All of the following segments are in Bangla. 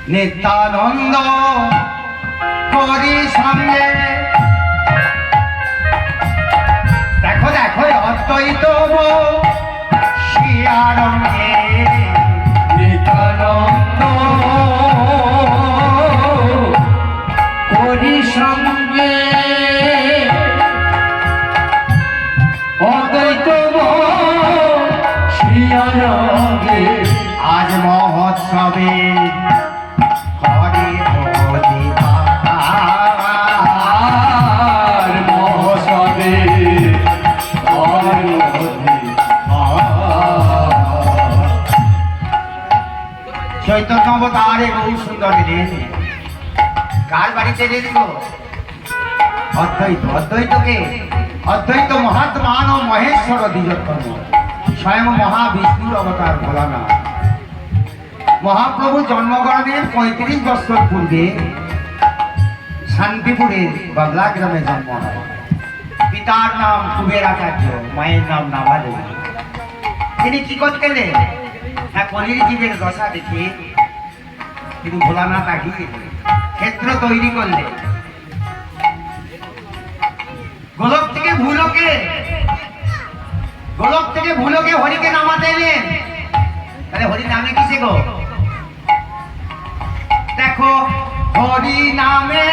নিত্যানন্দ করি সঙ্গে। দেখো দেখো অদ্বৈত শিয়ারঙ্গে নিত্যানন্দ করি সঙ্গে অদ্বৈত শিয়ারঙ্গে আজ মহোৎসবে হরে আর মহোৎসবে চৈতন্য অবতারে বহু সুন্দর রেল। কার বাড়িতে রেল গো? অদ্বৈত। অদ্বৈতকে অদ্বৈত মহাত্মান ও মহেশ্বর দ্বিজোত্তম স্বয়ং মহাবিষ্ণুর অবতার ভোলানাথ। মহাপ্রভু জন্মগ্রহণের ৩৫ বছর পূর্বে শান্তিপুরের বাবলা গ্রামে জন্ম হয়। পিতার নাম কুবেরাচার্য, মায়ের নাম নাভাদেবী। তিনি কি করতেন? হ্যাঁ, কলির জীবের দশা দেখে তিনি ভোলানাথ আগিয়ে ক্ষেত্র তৈরি করলেন। গোলক থেকে ভুলোকে হরিকে নামাতে এলেন। তাহলে হরি নামে কিসে গো? দেখো হরি নামে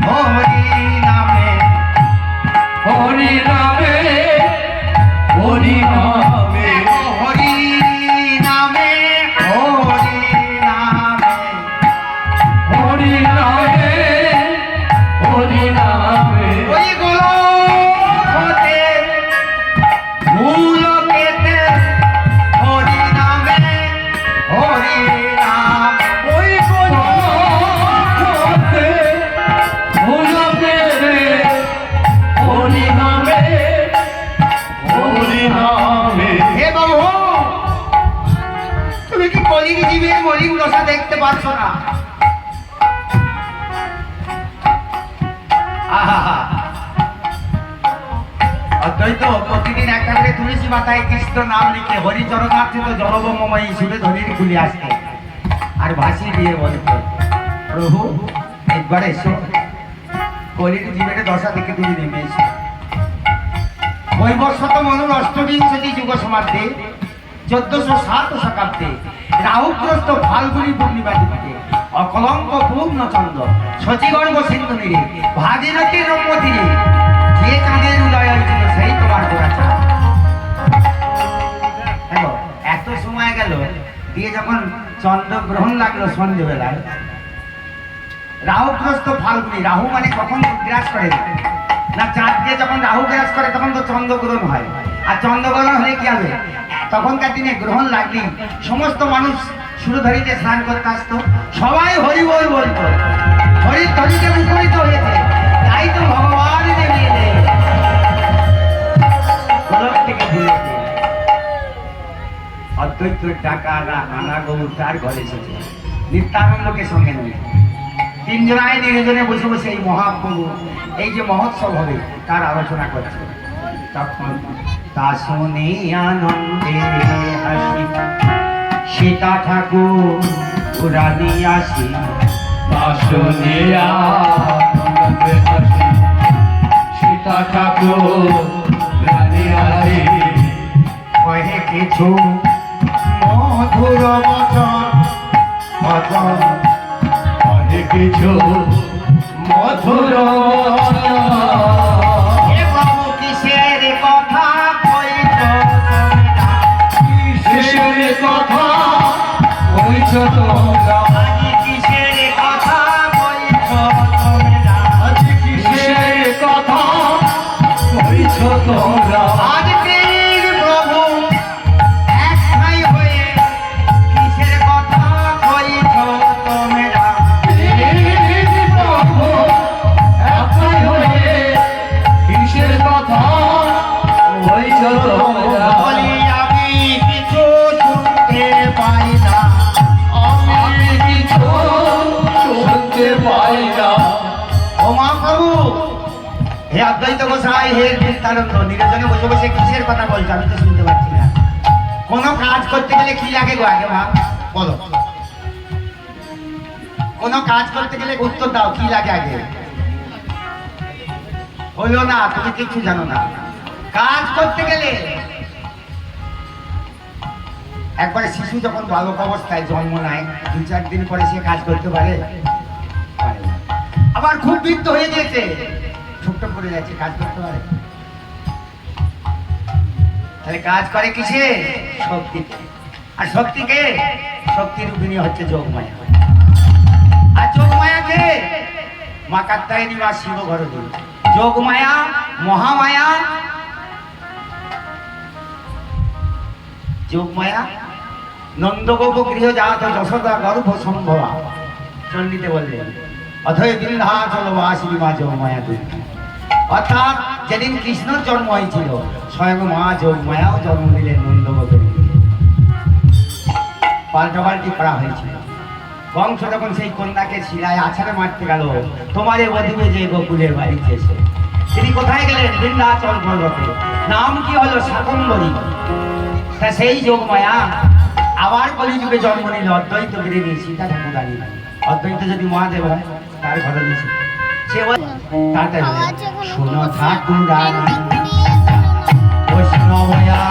হরি নামে হরি নামে হরি নামে হরি নামে হরি নামে হরি নামে হরি নামে ওই গোলক হতে ভুলোকেতে হরি নামে হরি নাম। ওই গোলকে ভুলকে রে হরি নামে হরি নামে। হে বাবু, তুমি কি কলির জীবের মলিন দশা দেখতে পাচ্ছ না? আহা, অদ্বৈত প্রতিদিন একটা করে তুলসী মাথায় কৃষ্ণ নাম লিখে হরিচরণার্থে তো জলবময় সুরে ধরির খুলে আসতে আর ভাসি দিয়ে বলতো, প্রভু একবার এসো, কলির জীবের দশা দেখে তুমি নেমে এসো। বৈবস্বত মনুর অষ্টবিংশতি যুগ সমাপ্তে 1407 শতাব্দে রাহুগ্রস্ত ফাল্গুনী পূর্ণিমা তিথিতে অকলঙ্ক পূর্ণচন্দ্র শচীগর্ভ সিন্ধু নীরে ভাগীরথীর রম্য তীরে যে চাঁদের উদয় হয়েছিল সেই তোমার গোড়াচা। দেখো এত সময় গেল দিয়ে যখন চন্দ্রগ্রহণ লাগলো সন্ধ্যেবেলায়, রাহুগ্রস্ত ফাল্গুনী, রাহু মানে কখন গ্রাস করে না, চাঁদকে যখন রাহু গ্রাস করে তখন তো চন্দ্রগ্রহণ হয়। আর চন্দ্রগ্রহণ হলে কি হবে? তখনকার দিনে গ্রহণ লাগলেই সমস্ত মানুষ সুরধরিতে স্নান করতে আসতো, সবাই হরি বল বলতো, হরির ধ্বনিতে মুখরিত হয়েছে। তাই তো ভগবান নেমে এলেন গোলক থেকে ভুলোকে। অদ্বৈত ডাকা আনা গৌর তার ঘরে এসেছে, নিত্যানন্দকে সঙ্গে নেবে। তিনজনায় নির্জনে বসে বসে এই মহাপ্রভু এই যে মহোৎসব হবে তার আলোচনা করছে। তখন তা শুনে আনন্দে হাসি সীতা ঠাকুর রানী আসি। তা শুনে আনন্দে হাসি সীতা ঠাকুর রানী আসি। কহে কিছু মধুর বচন বচন অনেক কিছু মধুর হে বাবু কিসের কথা কইছ তোমরা? কিসের কথা কইছ তোমরা? আজি কিসের কথা কইছ তোমরা? আজ কিসের কথা কইছ তোমরা? আজ তিন প্রভু এক ভাই হয়ে কিসের কথা কইছ তোমরা? একাই হয়ে কিসের কথা কইছ তোমরা? বলি আমি কিছু শুনতে পাই না, আমি কিছু শুনতে পাই না। ও মহাপ্রভু, হে অদ্বৈত গোসাই, হে নিত্যানন্দ, নিরজনে বসে বসে কিসের কথা বলছো? আমি তো শুনতে পাচ্ছি না। কোনো কাজ করতে গেলে কি লাগে গো আগে মা বলো? কোনো কাজ করতে গেলে উত্তর দাও, কি লাগে আগে? হলো না, তুমি কিছু জানো না। কাজ করতে গেলে একবারে শিশু যখন বালক অবস্থায় জন্ম নেয় 2-4 দিন পরে সে কাজ করতে পারে? পারে না। আবার খুব বৃদ্ধ হয়ে গেছে, ছোট্ট করে যাচ্ছে, কাজ করতে পারে? তাহলে কাজ করে কিসে? শক্তিতে। আর শক্তিকে, শক্তি রূপিণী হচ্ছে যোগমায়া। আর যোগমায়াকে মা কাত্যায়নী বা শিব ঘরদী। যোগমায়া, মহামায়া, যোগমায়া নন্দগোপ গৃহ জাত যশোদা গর্ভ সম্ভবা চণ্ডীতে বললেন, অথয় বিন্ধ্যাচল বাসিনী মা যোগমায়া দুর্গা। অর্থাৎ যেদিন কৃষ্ণর জন্ম হয়েছিল স্বয়ং মা যোগমায়াও জন্ম দিলেন নন্দগোপের গৃহে। পাল্টাপাল্টি করা হয়েছিল। কংস যখন সেই কন্যাকে শিলায় আছাড়ে মারতে গেল, তোমারে বধিবে যে গোকুলের বাড়িতে এসে, তিনি কোথায় গেলেন? বৃন্দাচল পর্বতে। নাম কি হলো? শাকম্ভরী। তা সেই যোগমায়া আবার কলিযুগে জন্ম নিল অদ্বৈত গৃহিণী সীতা ঠাকুরানী। অদ্বৈত যদি মহাদেব হয় তার ঘরে দিয়েছে সে তাড়াতাড়ি শোনো ঠাকুরানী বৈষ্ণবয়া,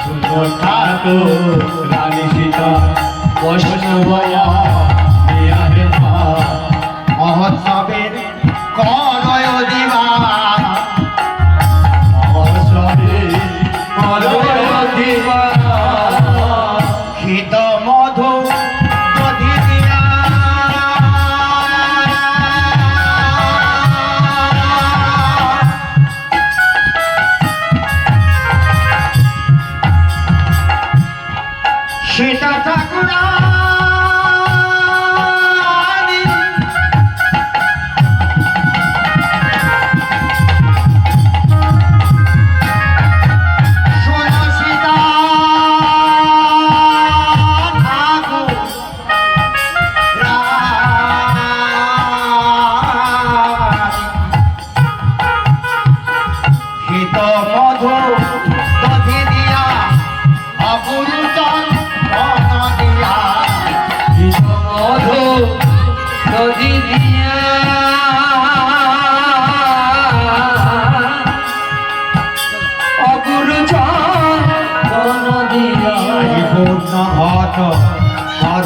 শোনো ঠাকুর রানী সীতা বৈষ্ণবয়া বিহারে মা। মহোৎসবের করয় দিবা, মহোৎসবে করয় দিবা, ক্ষিত মধু দধি দিয়া, সেটা ঠাকুরানী শোনো সীতা ঠাকুর হিত মধু দধি দিয়া অপুরুতন বন দিয়া, মধু দধি দিয়া, অগুরু চন্দন দিয়া, পূর্ণ ঘট হর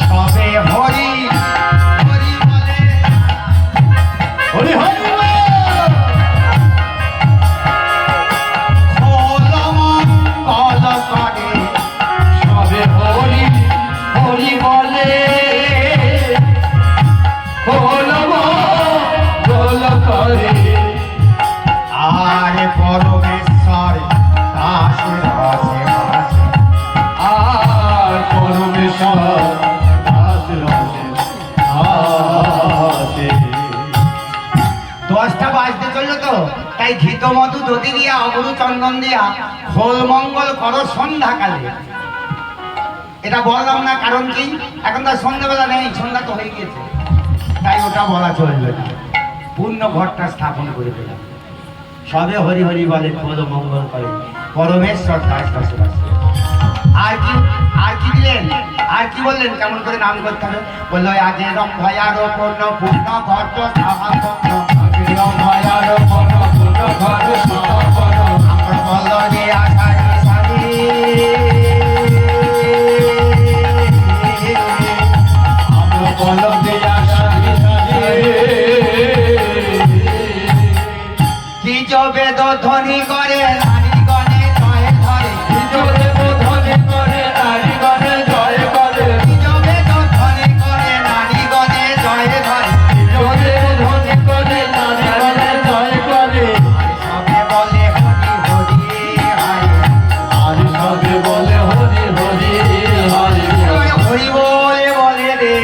সবে হরি হরি বলে, হরি হরি খোলম কল করে, সবে হরি হরি বলে, হলম গোল করে, আর পরমেশ্বর দাসে দাসে দাসে, আর পরমেশ্বর দাস রসে দাসে। 10টা বাজতে চললো তো, তাই ঘিত মধু দধি দিয়া অগুরু চন্দন দিয়া খোল মঙ্গল করো সন্ধ্যাকালে। এটা বললাম না কারণ কি? এখন তো সন্ধ্যাবেলা নেই, সন্ধ্যা তো হয়ে গিয়েছে, তাই ওটা বলা চলবে না। পূর্ণ ঘরটা স্থাপন করে দিলাম। সবে হরি হরি বলে, খোল মঙ্গল করে, পরমেশ্বর দাস দাসে দাসে। আর কি, আর কি দিলেন? আর কি বললেন? কেমন করে নাম করতে হবে? বললো আজে রম্ভয়ার পূর্ণ পূর্ণ ঘট স্থাপন, ভয়ার পর পূর্ণ ঘর স্থাপন, আমরা বললো যে আষাঢ়ি সারি, আমরা কলম দিয়া সাজি সাজি, কি বেদ ধ্বনি করে নারীগণে জয় ধরে, দেব ধ্বনি করে নারীগণে জয় করে, কি বেদ ধ্বনি করে নারীগণে জয় ধরে, দেব ধ্বনি করে নারীগণে জয় করে, সবে বলে হরি হরি হরে, আর সবে বলে হরি হরি হরি, হরি বলে বলে রে,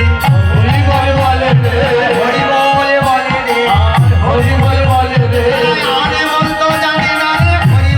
হরি বলে বলে রে, হরি বলে বলে রে, হরি বলে বলে রে, আরে বলতো জানে না রে, হরি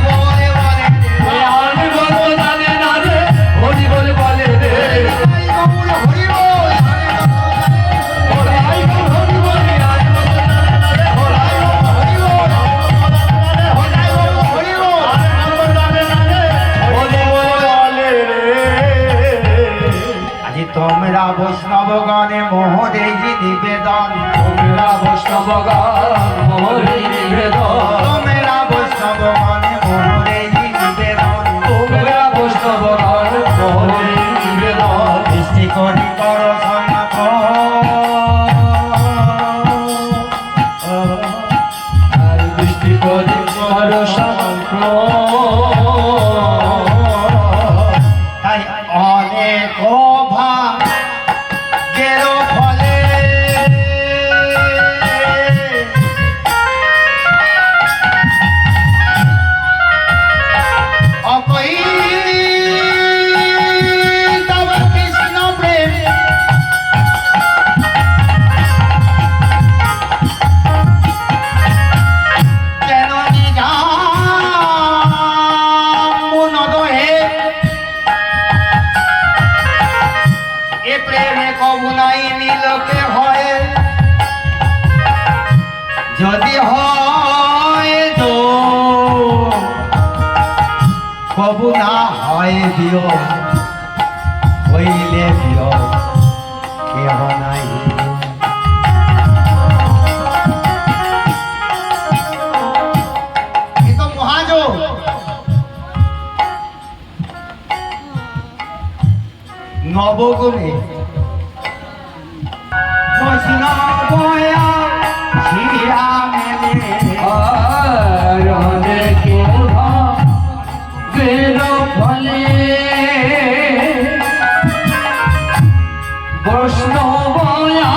বৈষ্ণবগণ মোহরি নিবেদন তোমরা বৈষ্ণবগণ মোহরে নিবেদন তোমরা বৈষ্ণবগণ মোহরি নিবেদন দৃষ্টি করি কর আর দৃষ্টি করে কর তাই অনেক ভাগের ফলে অকৈতব কৃষ্ণ প্রেম কেন নিজামুনদহে এ প্রেমে কবু নাই নীলকে হয় যদি হয় তো কবু না হয় দিও হইলে দিও কেহ নাই এ তো মহাযোগ নবগুণে বৈষ্ণবয়া শিরা মেলে আর অনেকে ভাগের ফলে বৈষ্ণবয়া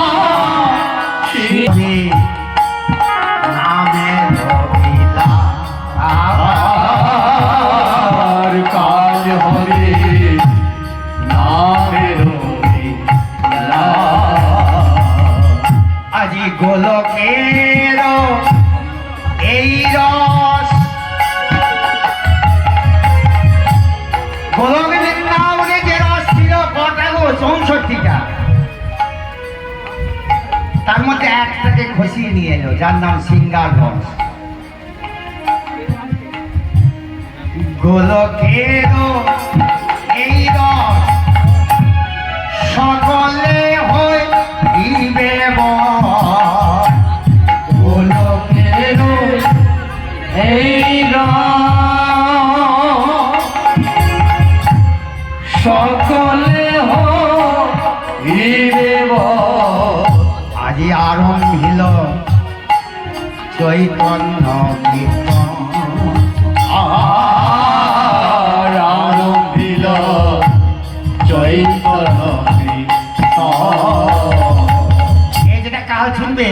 শিরে নামে রবিলা আর কাজ হরে নামের লীলা। আজি গোলকের এই রস গোলক বৃন্দাবনে যে রস ছিল কটা গো 64টা তার মধ্যে একটাকে খসিয়ে নিয়ে এলো যার নাম সিঙ্গার রস গোলকের এই রস সকলে হইবে গোলকের এই সকলে হইবে আজি আরম্ভিল চৈতন্য কীর্তন আর আরম্ভিল চৈতন্য এই যেটা কাল শুনবে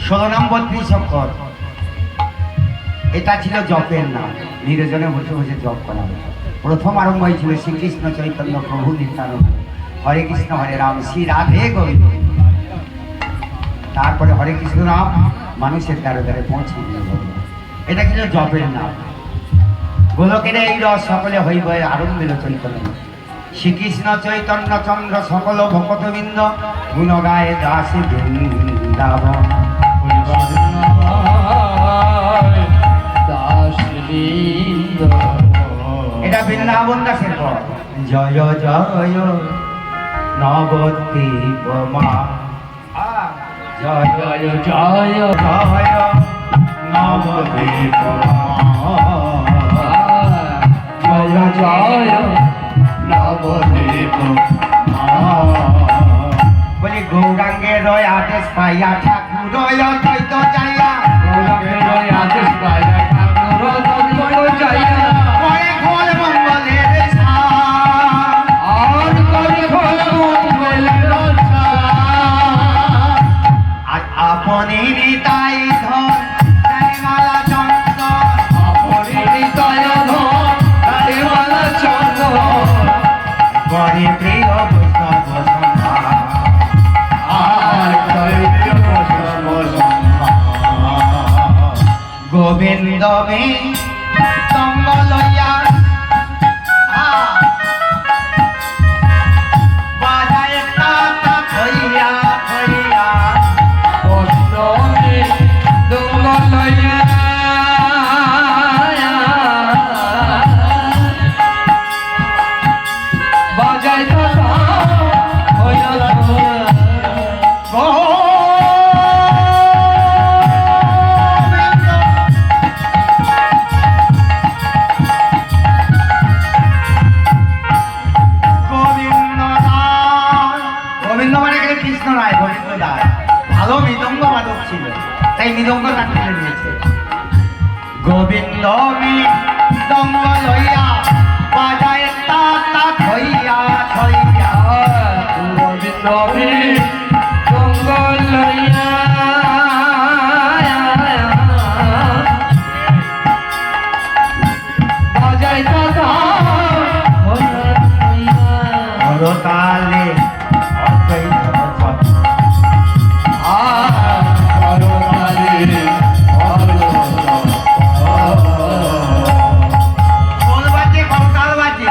16 নম্বর 30 অক্ষর এটা ছিল জপের নাম নিরজনে বসে বসে জপ করা হতো প্রথম আরম্ভ হয়েছিল শ্রীকৃষ্ণ চৈতন্য প্রভু নিত্যানন্দ হরে কৃষ্ণ হরে রাম শ্রী রাধে গোবিন্দ তারপরে হরে কৃষ্ণ নাম মানুষের দ্বারে দ্বারে পৌঁছে দিল ভগবান। এটা ছিল জপের নাম গোলকের এই রস সকলে হইবে আরম্ভিল চৈতন্য শ্রীকৃষ্ণ চৈতন্য চন্দ্র সকল ভকতবৃন্দ গুণ গায়ে দাসী বৃন্দাবন এটা বৃন্দাবন দাসের পর জয় জয় নবদ্বীপ মা জয় জয় জয় জয় নবদ্বীপ জয় জয় নবদ্বীপ বলি গৌরাঙ্গের রয় আদেশ পাইয়া ঠাকুর দৈত যাইয়া আদেশ পাইয়া ঠাকুর দৈত যাইয়া করে খোল মঙ্গলের সার আর করে খোল মঙ্গলের আর আপনি নিতাই ধর তাইমালা চন্দ্র আপনি নিতাই ধর তাইমালা চন্দ্র করে প্রিয় বৈষ্ণব সন্ধ্যা আর করে প্রিয় বৈষ্ণব সন্ধ্যা গোবিন্দ বে তঙ্গ লইয়া বাজায় তাতা হইয়া হইয়া বৈষ্ণবে দঙ্গ লইয়া বাজায় কথা হইয়া বলছে গোবিন্দ মি দঙ্গ লইয়া বাজায় তা তা থইয়া থইয়া গোবিন্দ মঙ্গল লইয়া বাজায় দাদা হরতালে অদ্বৈত সৎ খোল বাজে করতাল বাজে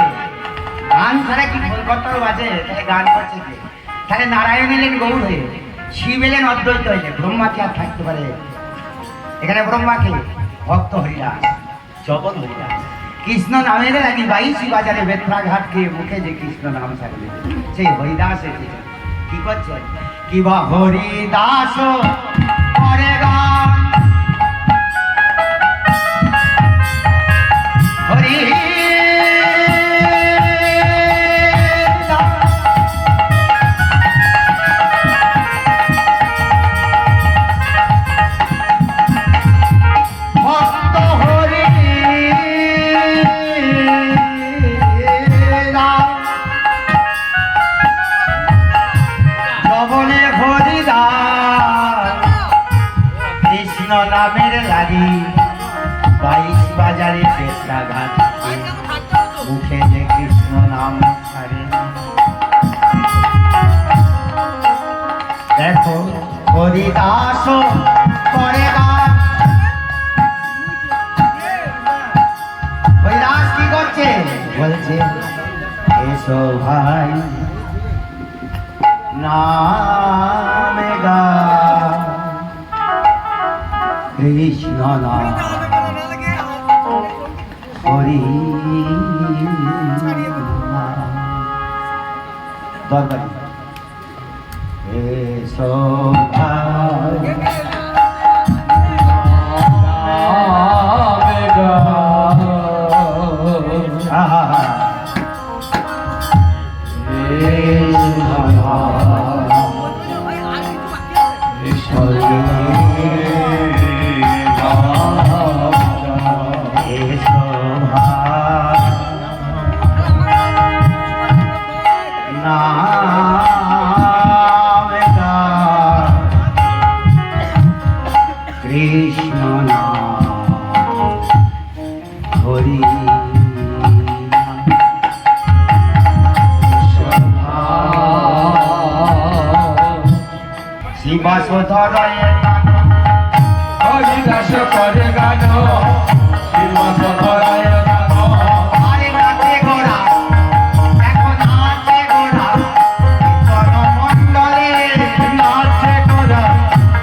গান ছাড়া কি খোল করতাল বাজে তাহলে গান করছে কে তাহলে নারায়ণ এলেন গৌর হয়ে শিব এলেন অদ্বৈত হয়ে ব্রহ্মা কি আর থাকতে পারে এখানে ব্রহ্মাকে ভক্ত হরিদাস জগৎ হরিদাস কৃষ্ণ নামের লাগি 22 বাজারে বেত্রাঘাট কে মুখে যে কৃষ্ণ নাম থাকবে সেই হরিদাস এসেছে কি করছে কি বা হরিদাস করে গান হরি ভক্ত হরি জবনে হরিদাস কৃষ্ণ নামের লাগি 22 বাজারে বেত্রাঘাট মুখে যে কৃষ্ণ নাম ছাড়ে দেখো হরিদাস করে গান হরিদাস কি করছে বলছে এসো ভাই নামে গা কৃষ্ণ নাম হরি দরবারি এসো ভাই আহা কৃষ্ণ নাম হরি শিবাসোধরয়ে হরিদাস করে গান শিবসধরায় গান আরে নাচে গোরা এখন নাচে গোরা মন্ডলে নাচে করা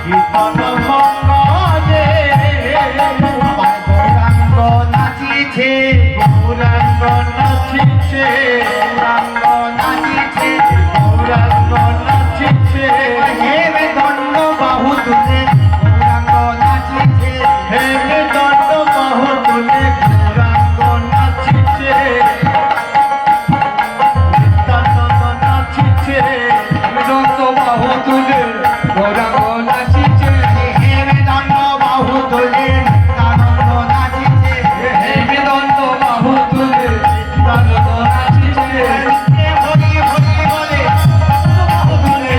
কীর্তন মঙ্গলে আমার গৌরাঙ্গ নাচিছে গৌরাঙ্গ নাচিছে গৌরাঙ্গ নাচিছে গৌরাঙ্গ নাচিছে হেবে দণ্ড বাহু তুলে গৌরাঙ্গ নাচিছে হে দণ্ড বাহু তুলে গৌরাঙ্গ নাচিছে নিত্যানন্দ নাচিছে দণ্ড বাহু তুলে গৌরাঙ্গ নাচিছে হেবে দণ্ড বাহু তুলে নিত্যানন্দ নাচিছে হে দণ্ড বাহু তুলে নিত্যানন্দ নাচিছে হরি হরি বলে বাহু তুলে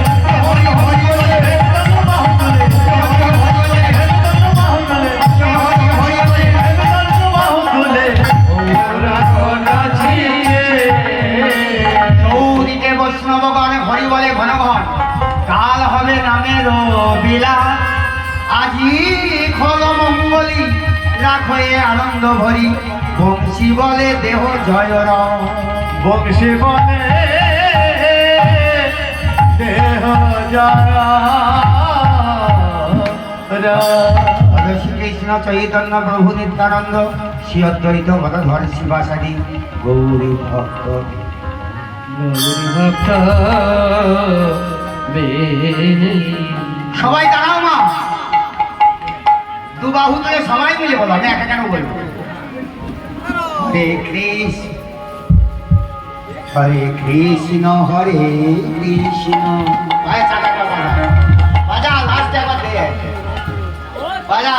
হরি হরি বলে বাহু তুলে হরি হরি বলে বাহু তুলে হরি হরি বলে বাহু তুলে গৌরাঙ্গ নাচিছে চৌদিকে বৈষ্ণবগণ হরি বলে ঘন ঘন কাল হবে নামের বিলা আজি খল মঙ্গলী রাখো এ আনন্দ ভরি বংশী বলে দেহ জয় রাম বংশী বনে দেহ যারা শ্রীকৃষ্ণ চৈতন্য প্রভু নিত্যানন্দ শ্রী অদ্বৈত গদাধর শিবাসাদি গৌরী ভক্ত ভক্ত সবাই দাঁড়াও মা দু বাহু তুলে সবাই মিলে বলো আমি একা কেন বলবো হরে কৃষ্ণ হরে কৃষ্ণ হরে কৃষ্ণ ভাই চাকাটা বাজা বাজা লাস্ট একবার দে বাজা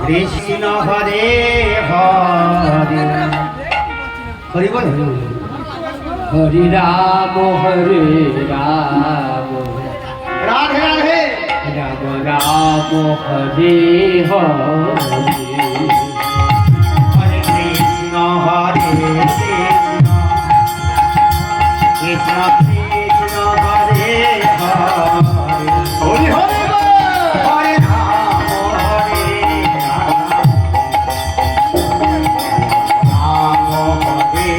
কৃষ্ণ হরে হরে হরি বল হরি রাম হরে রাম রাধে রাধে রাম রাম হরে হরে হরে কৃষ্ণ হরে কৃষ্ণ কৃষ্ণ কৃষ্ণ হরে হরে হরি হরি হরে রাম হরে রাম রাম হরে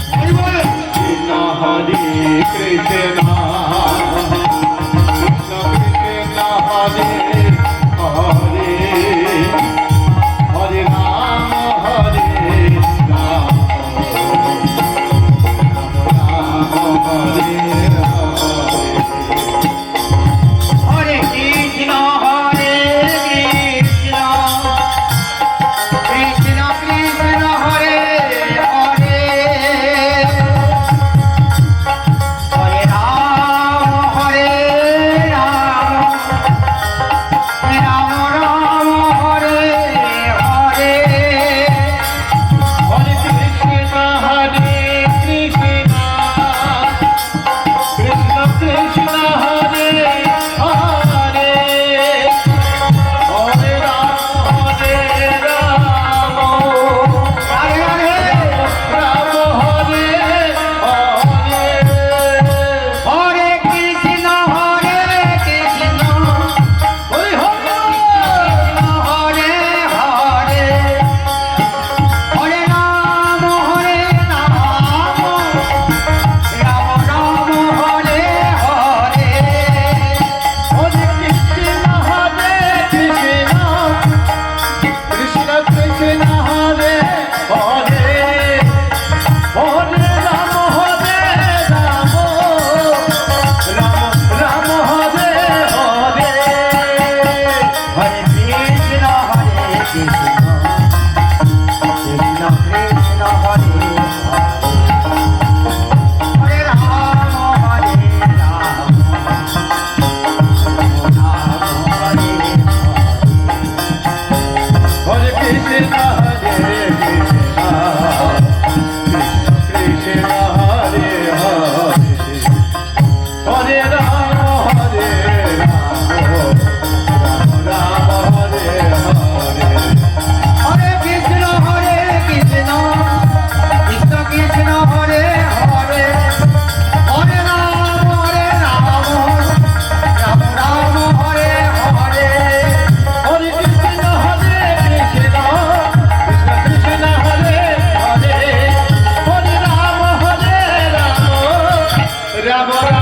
হরে কৃষ্ণ হরে কৃষ্ণ কৃষ্ণ কৃষ্ণ হরে হরে হরে রাম হরে রাম রাম হরে হরে হরে কৃষ্ণ হরে কৃষ্ণ কৃষ্ণ কৃষ্ণ হরে হরে হরে রাম হরে রাম রাম রাম হরে হরে হরে কৃষ্ণ হরে কৃষ্ণ কৃষ্ণ কৃষ্ণ হরে হরে হরে রাম রাধে রাধে রাম হরে হরে হরে কৃষ্ণ হরে কৃষ্ণ হরি হরি হরে হরে হরে রাম হরে রাম রাম রাম হরে হরে হরে কৃষ্ণ হরে কৃষ্ণ কৃষ্ণ কৃষ্ণ হরে হরে হরে রাম হরে রাম রাম রাম হরে হরে হরে কৃষ্ণ হরে কৃষ্ণ কৃষ্ণ কৃষ্ণ হরে হরে রাম হরে রাম রাম হরে হরে কৃষ্ণ হরে কৃষ্ণ কৃষ্ণ কৃষ্ণ হরে হরে হরে রাম হরে রাম রাম হরে হরে হরে কৃষ্ণ কৃষ্ণ কৃষ্ণ হরে হরে হরে রাম রাম রাম হরে হরে হরে কৃষ্ণ হরে কৃষ্ণ কৃষ্ণ কৃষ্ণ হরে হরে হরে রাম রাম